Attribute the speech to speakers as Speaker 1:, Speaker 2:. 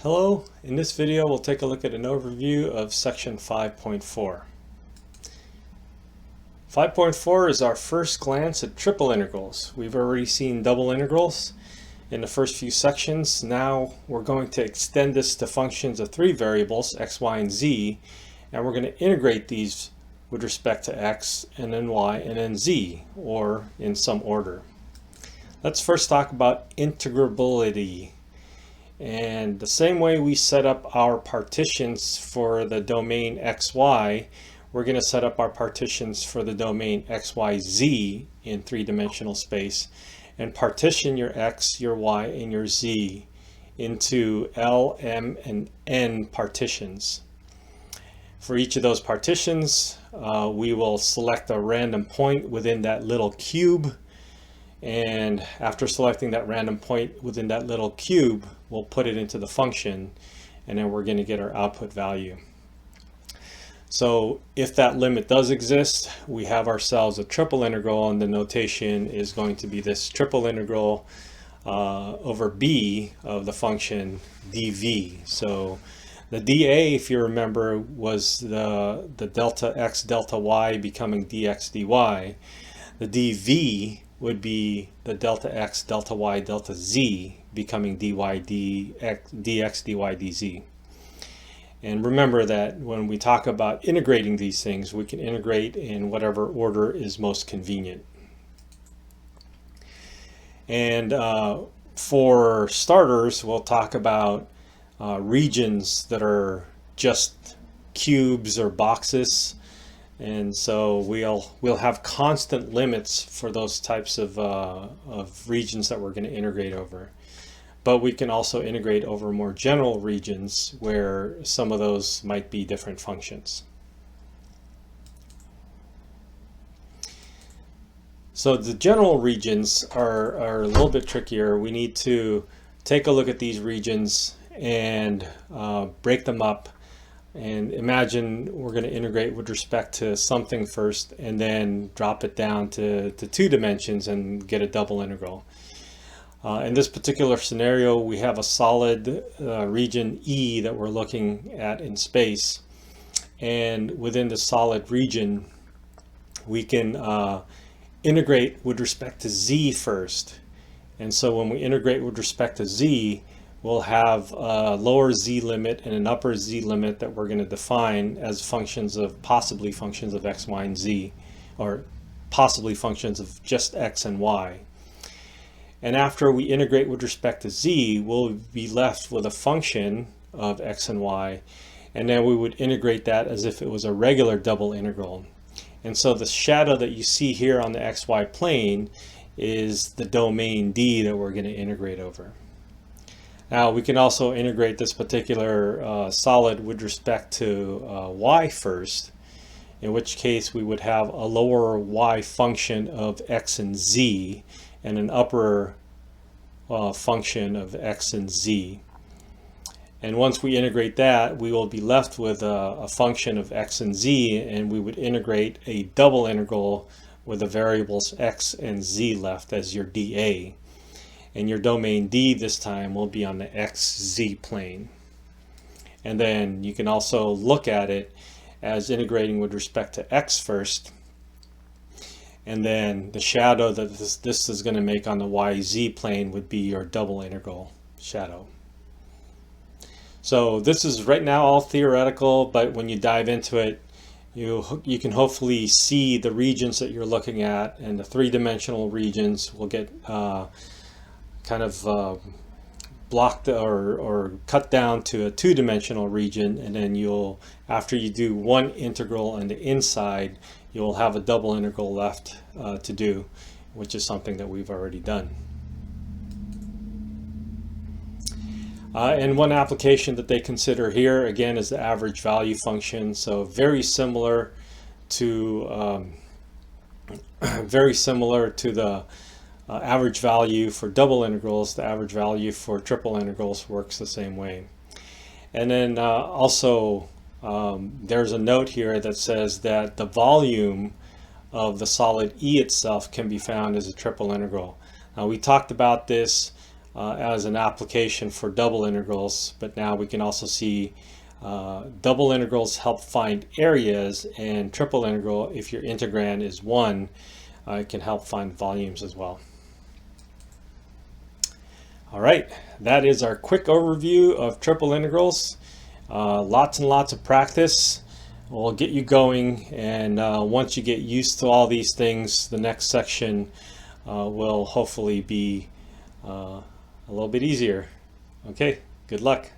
Speaker 1: Hello, in this video we'll take a look at an overview of section 5.4. 5.4 is our first glance at triple integrals. We've already seen double integrals in the first few sections. Now we're going to extend this to functions of three variables, x, y, and z, and we're going to integrate these with respect to x and then y and then z, or in some order. Let's first talk about integrability. And the same way we set up our partitions for the domain xy, we're going to set up our partitions for the domain xyz in three-dimensional space and partition your x, your y, and your z into L, M, and N partitions. For each of those partitions, we will select a random point within that little cube. And after selecting that random point within that little cube, we'll put it into the function, and then we're going to get our output value. So if that limit does exist, we have ourselves a triple integral, and the notation is going to be this triple integral over b of the function dv. So the dA, if you remember, was the delta x delta y becoming dx dy. The dv would be the delta x delta y delta z becoming dy dx dy dz. And remember that when we talk about integrating these things, we can integrate in whatever order is most convenient. And for starters, we'll talk about regions that are just cubes or boxes. And so we'll have constant limits for those types of regions that we're going to integrate over. But we can also integrate over more general regions where some of those might be different functions. So the general regions are a little bit trickier. We need to take a look at these regions and break them up. And imagine we're going to integrate with respect to something first and then drop it down to 2 dimensions and get a double integral. In this particular scenario, we have a solid region E that we're looking at in space. And within the solid region, we can integrate with respect to Z first. And so when we integrate with respect to Z, we'll have a lower z limit and an upper z limit that we're going to define as possibly functions of x, y, and z, or possibly functions of just x and y. And after we integrate with respect to z, we'll be left with a function of x and y, and then we would integrate that as if it was a regular double integral. And so the shadow that you see here on the xy plane is the domain D that we're going to integrate over. Now we can also integrate this particular solid with respect to y first, in which case we would have a lower y function of x and z and an upper function of x and z. And once we integrate that, we will be left with a function of x and z, and we would integrate a double integral with the variables x and z left as your dA. And your domain D this time will be on the xz plane. And then you can also look at it as integrating with respect to x first, and then the shadow that this is going to make on the yz plane would be your double integral shadow. So this is right now all theoretical, but when you dive into it, you can hopefully see the regions that you're looking at, and the three-dimensional regions will get kind of blocked or cut down to a two-dimensional region, and then after you do one integral on the inside, you'll have a double integral left to do, which is something that we've already done. And one application that they consider here again is the average value function. So very similar to the average value for double integrals. The average value for triple integrals works the same way. And then also there's a note here that says that the volume of the solid E itself can be found as a triple integral. Now we talked about this as an application for double integrals, but now we can also see double integrals help find areas, and triple integral, if your integrand is 1, it can help find volumes as well. All right, that is our quick overview of triple integrals. Lots and lots of practice will get you going, and once you get used to all these things, the next section will hopefully be a little bit easier. Okay, good luck.